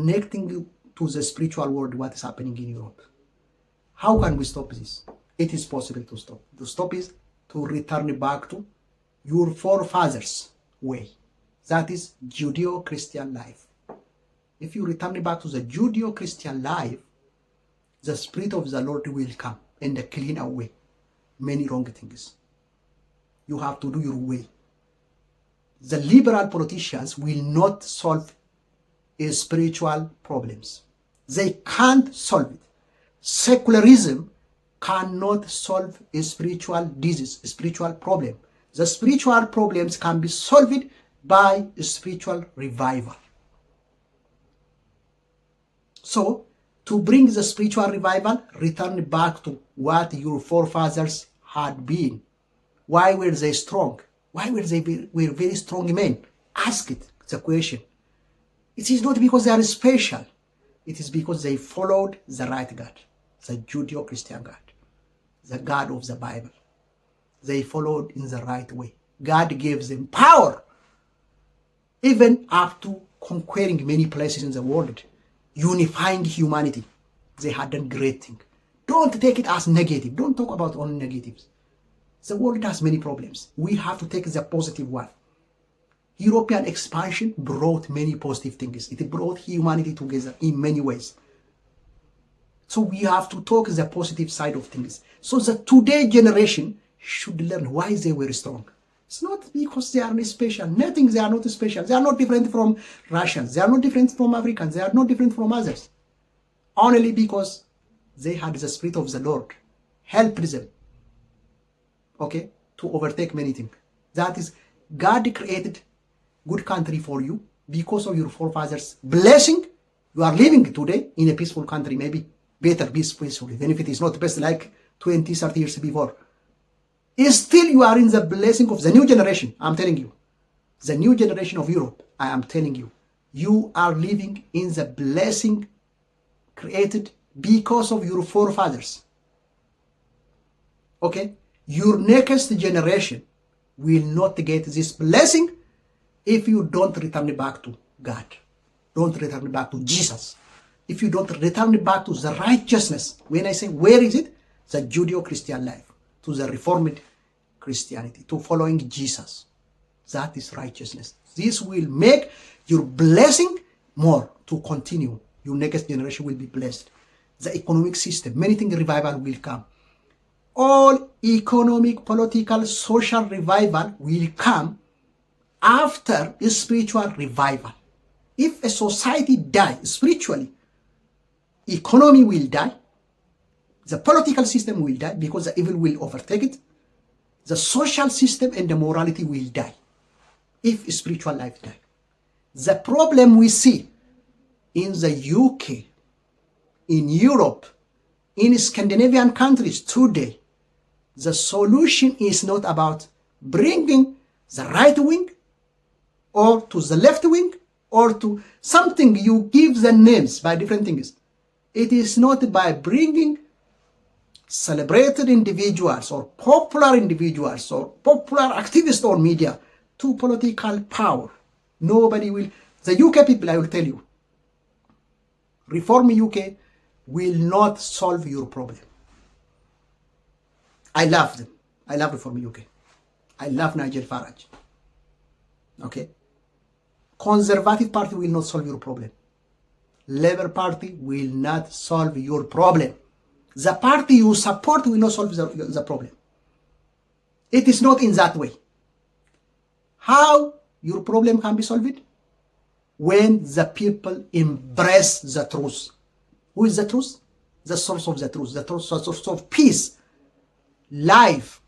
connecting you to the spiritual world, what is happening in Europe. How can we stop this? It is possible to stop. To stop is to return back to your forefathers' way. That is Judeo-Christian life. If you return back to the Judeo-Christian life, the Spirit of the Lord will come and clean away many wrong things. You have to do your way. The liberal politicians will not solve spiritual problems. They can't solve it. Secularism cannot solve a spiritual disease, a spiritual problem. The spiritual problems can be solved by a spiritual revival. So, to bring the spiritual revival, return back to what your forefathers had been. Why were they strong? Why were they very strong men? Ask it, the question. It is not because they are special. It is because they followed the right God, the Judeo-Christian God, the God of the Bible. They followed in the right way. God gave them power, even up to conquering many places in the world, unifying humanity. They had done great things. Don't take it as negative. Don't talk about only negatives. The world has many problems. We have to take the positive one. European expansion brought many positive things. It brought humanity together in many ways. So we have to talk the positive side of things. So the today generation should learn why they were strong. It's not because they are special. Nothing, they are not special. They are not different from Russians. They are not different from Africans. They are not different from others. Only because they had the Spirit of the Lord helped them, okay, to overtake many things. That is, God created good country for you because of your forefathers' blessing. You are living today in a peaceful country, maybe better, peaceful, even if it is not best like 20, 30 years before. Still, you are in the blessing of the new generation. I'm telling you, the new generation of Europe, I am telling you, you are living in the blessing created because of your forefathers. Okay? Your next generation will not get this blessing if you don't return back to God. Don't return back to Jesus. If you don't return back to the righteousness. When I say where is it? The Judeo-Christian life. To the Reformed Christianity. To following Jesus. That is righteousness. This will make your blessing more to continue. Your next generation will be blessed. The economic system, many things revival will come. All economic, political, social revival will come after a spiritual revival. If a society dies spiritually, economy will die, the political system will die because the evil will overtake it, the social system and the morality will die if spiritual life dies. The problem we see in the UK, in Europe, in Scandinavian countries today, the solution is not about bringing the right wing or to the left wing or to something you give the names by different things. It is not by bringing celebrated individuals or popular individuals or popular activists or media to political power. Nobody will. The UK people, I will tell you, Reform UK will not solve your problem. I love them. I love Reform UK. I love Nigel Farage. Okay? Conservative Party will not solve your problem. Labour Party will not solve your problem. The party you support will not solve the problem. It is not in that way. How your problem can be solved? When the people embrace the truth. Who is the truth? The source of the truth. The truth, the source of peace, life.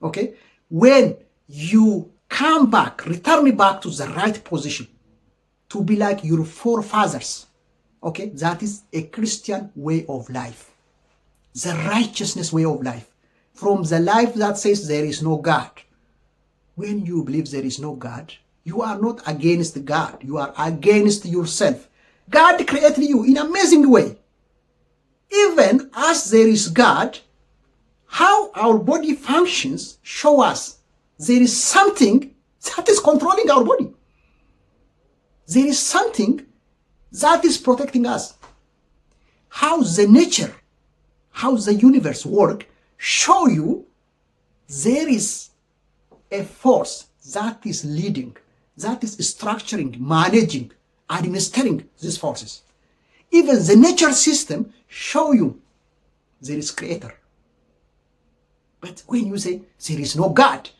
Okay? When you come back, return back to the right position, to be like your forefathers. Okay? That is a Christian way of life. The righteousness way of life. From the life that says there is no God. When you believe there is no God, you are not against God. You are against yourself. God created you in an amazing way. Even as there is God, how our body functions show us there is something that is controlling our body. There is something That is protecting us. How the nature, how the universe work, show you there is a force that is leading, that is structuring, managing, administering these forces. Even the nature system show you there is creator. But when you say there is no God,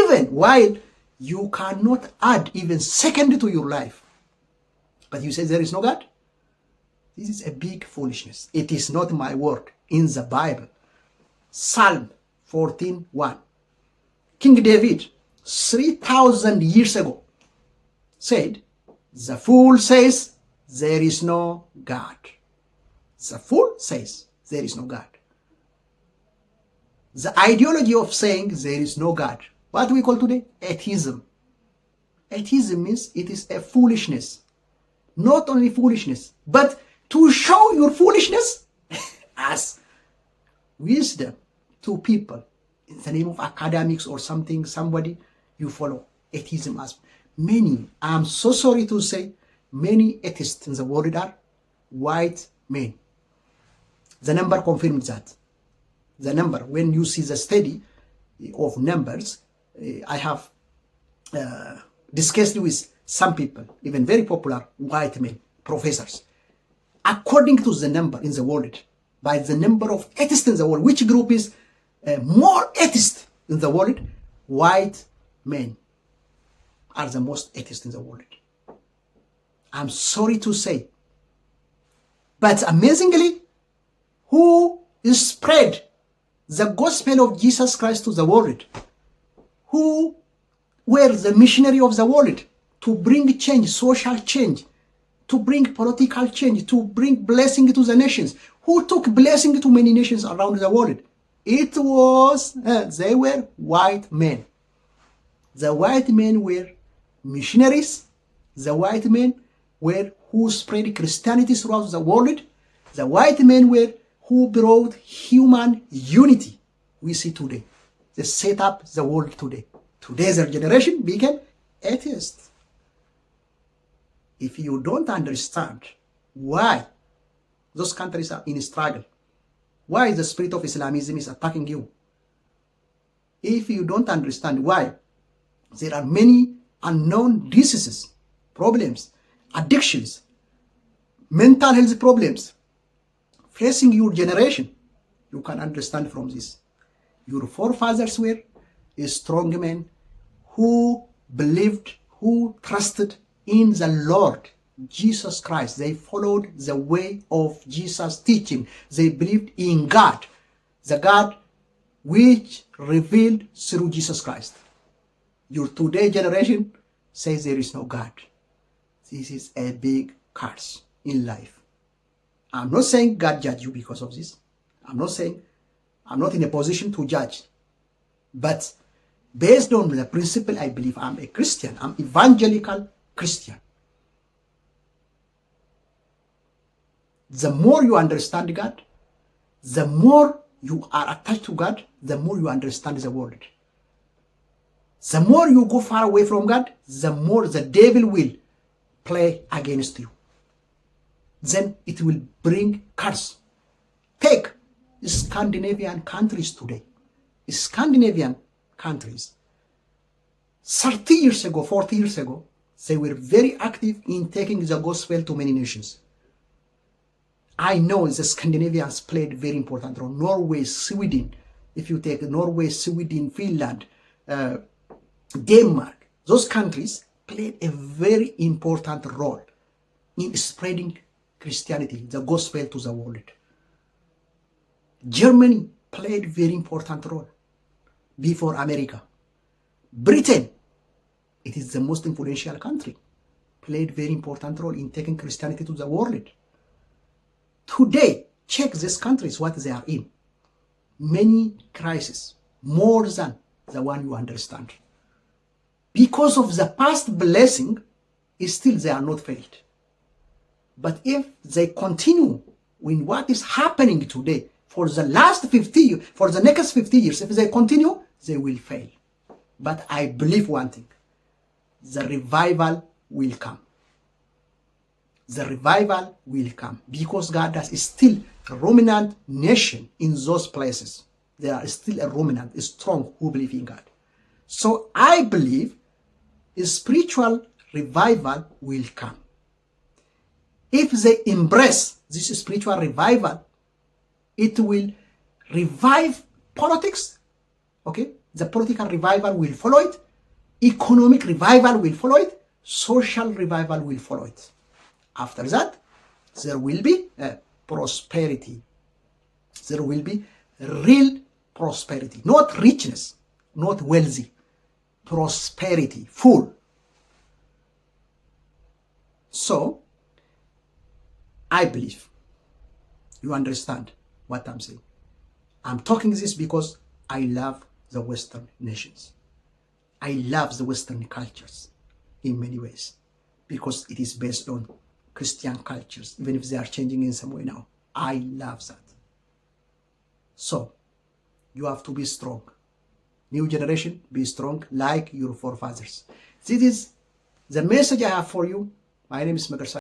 even while you cannot add even second to your life, but you say there is no God, this is a big foolishness. It is not my word. In the Bible, Psalm 14:1, King David, 3,000 years ago, said, the fool says there is no God. The fool says there is no God. The ideology of saying there is no God, what we call today atheism. Atheism means it is a foolishness. Not only foolishness, but to show your foolishness as wisdom to people in the name of academics or something, somebody you follow. Atheism as many, I'm so sorry to say, many atheists in the world are white men. The number confirms that. The number, when you see the study of numbers, I have discussed with some people, even very popular white men, professors. According to the number in the world, by the number of atheists in the world, which group is more atheists in the world? White men are the most atheists in the world. I'm sorry to say. But amazingly, who spread the gospel of Jesus Christ to the world? Who were the missionary of the world to bring change, social change, to bring political change, to bring blessing to the nations? Who took blessing to many nations around the world? It was, they were white men. The white men were missionaries. The white men were who spread Christianity throughout the world. The white men were who brought human unity we see today. They set up the world today. Today's generation became atheists. If you don't understand why those countries are in struggle, why the spirit of Islamism is attacking you, if you don't understand why there are many unknown diseases, problems, addictions, mental health problems facing your generation, you can understand from this. Your forefathers were strong men who believed, who trusted in the Lord Jesus Christ. They followed the way of Jesus' teaching. They believed in God, the God which revealed through Jesus Christ. Your today generation says there is no God. This is a big curse in life. I'm not saying God judge you because of this. I'm not in a position to judge. But based on the principle, I believe I'm a Christian. I'm evangelical Christian. The more you understand God, the more you are attached to God, the more you understand the world. The more you go far away from God, the more the devil will play against you. Then it will bring curse. Take Scandinavian countries today. Scandinavian countries, 30 years ago, 40 years ago, they were very active in taking the gospel to many nations. I know the Scandinavians played a very important role. Norway, Sweden, if you take Norway, Sweden, Finland, Denmark, those countries played a very important role in spreading Christianity, the gospel to the world. Germany played a very important role before America. Britain, it is the most influential country, played a very important role in taking Christianity to the world. Today, check these countries, what they are in. Many crises, more than the one you understand. Because of the past blessing, still they are not failed. But if they continue with what is happening today, for the last 50 years, for the next 50 years, if they continue, they will fail. But I believe one thing, the revival will come. the revival will come because God is still a remnant nation in those places. There are still a remnant, strong, who believe in God. So I believe a spiritual revival will come. If they embrace this spiritual revival, it will revive politics. Okay? The political revival will follow it. Economic revival will follow it. Social revival will follow it. After that, there will be prosperity. There will be real prosperity, not richness, not wealthy. Prosperity, full. So, I believe you understand what I'm saying. I'm talking this because I love the Western nations. I love the Western cultures in many ways because it is based on Christian cultures, even if they are changing in some way now. I love that. So, you have to be strong. New generation, be strong like your forefathers. This is the message I have for you. My name is Magarsa.